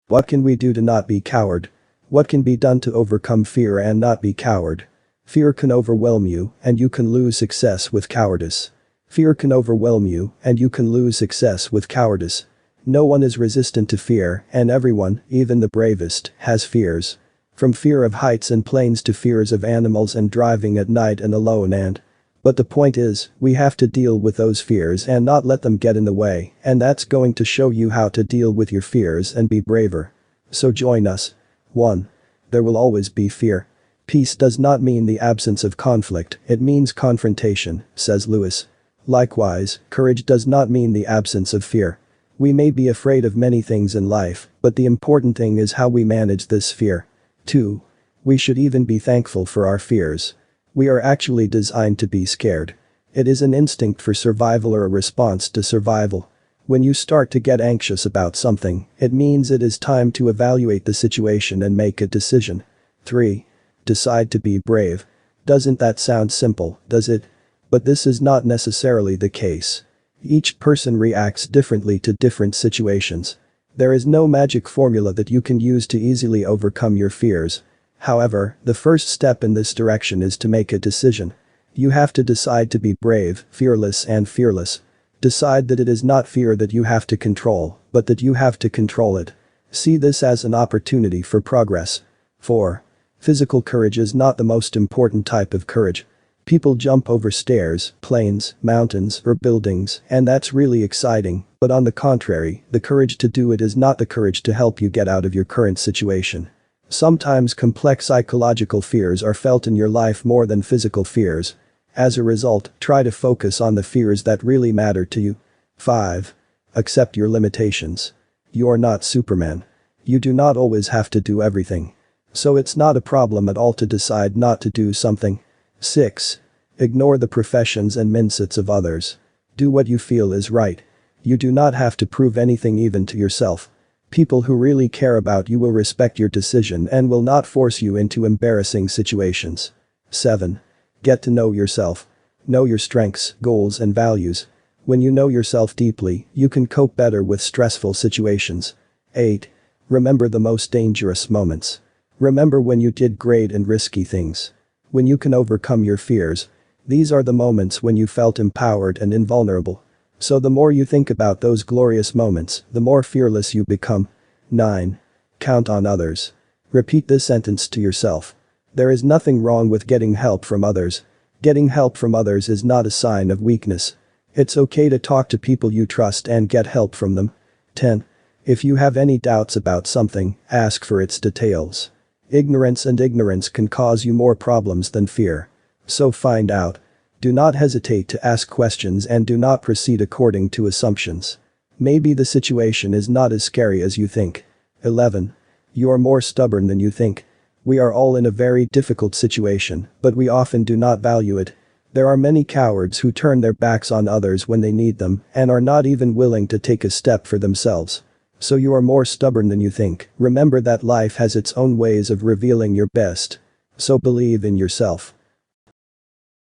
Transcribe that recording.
What can we do to not be coward? What can be done to overcome fear and not be coward? Fear can overwhelm you, and you can lose success with cowardice. Fear can overwhelm you, and you can lose success with cowardice. No one is resistant to fear, and everyone, even the bravest, has fears. From fear of heights and planes to fears of animals and driving at night and alone. But the point is, we have to deal with those fears and not let them get in the way, and that's going to show you how to deal with your fears and be braver. So join us. 1. There will always be fear. Peace does not mean the absence of conflict, it means confrontation, says Lewis. Likewise, courage does not mean the absence of fear. We may be afraid of many things in life, but the important thing is how we manage this fear. 2. We should even be thankful for our fears. We are actually designed to be scared. It is an instinct for survival or a response to survival. When you start to get anxious about something, it means it is time to evaluate the situation and make a decision. 3. Decide to be brave. Doesn't that sound simple, does it? But this is not necessarily the case. Each person reacts differently to different situations. There is no magic formula that you can use to easily overcome your fears. However, the first step in this direction is to make a decision. You have to decide to be brave, fearless and fearless. Decide that it is not fear that you have to control, but that you have to control it. See this as an opportunity for progress. 4. Physical courage is not the most important type of courage. People jump over stairs, planes, mountains, or buildings, and that's really exciting, but on the contrary, the courage to do it is not the courage to help you get out of your current situation. Sometimes complex psychological fears are felt in your life more than physical fears. As a result, try to focus on the fears that really matter to you. 5. Accept your limitations. You're not Superman. You do not always have to do everything. So it's not a problem at all to decide not to do something. 6. Ignore the professions and mindsets of others. Do what you feel is right. You do not have to prove anything even to yourself. People who really care about you will respect your decision and will not force you into embarrassing situations. 7. Get to know yourself. Know your strengths, goals and values. When you know yourself deeply, you can cope better with stressful situations. 8. Remember the most dangerous moments. Remember when you did great and risky things. When you can overcome your fears. These are the moments when you felt empowered and invulnerable. So the more you think about those glorious moments, the more fearless you become. 9. Count on others. Repeat this sentence to yourself. There is nothing wrong with getting help from others. Getting help from others is not a sign of weakness. It's okay to talk to people you trust and get help from them. 10. If you have any doubts about something, ask for its details. Ignorance can cause you more problems than fear. So find out. Do not hesitate to ask questions and do not proceed according to assumptions. Maybe the situation is not as scary as you think. 11. You are more stubborn than you think. We are all in a very difficult situation, but we often do not value it. There are many cowards who turn their backs on others when they need them and are not even willing to take a step for themselves. So you are more stubborn than you think. Remember that life has its own ways of revealing your best. So believe in yourself.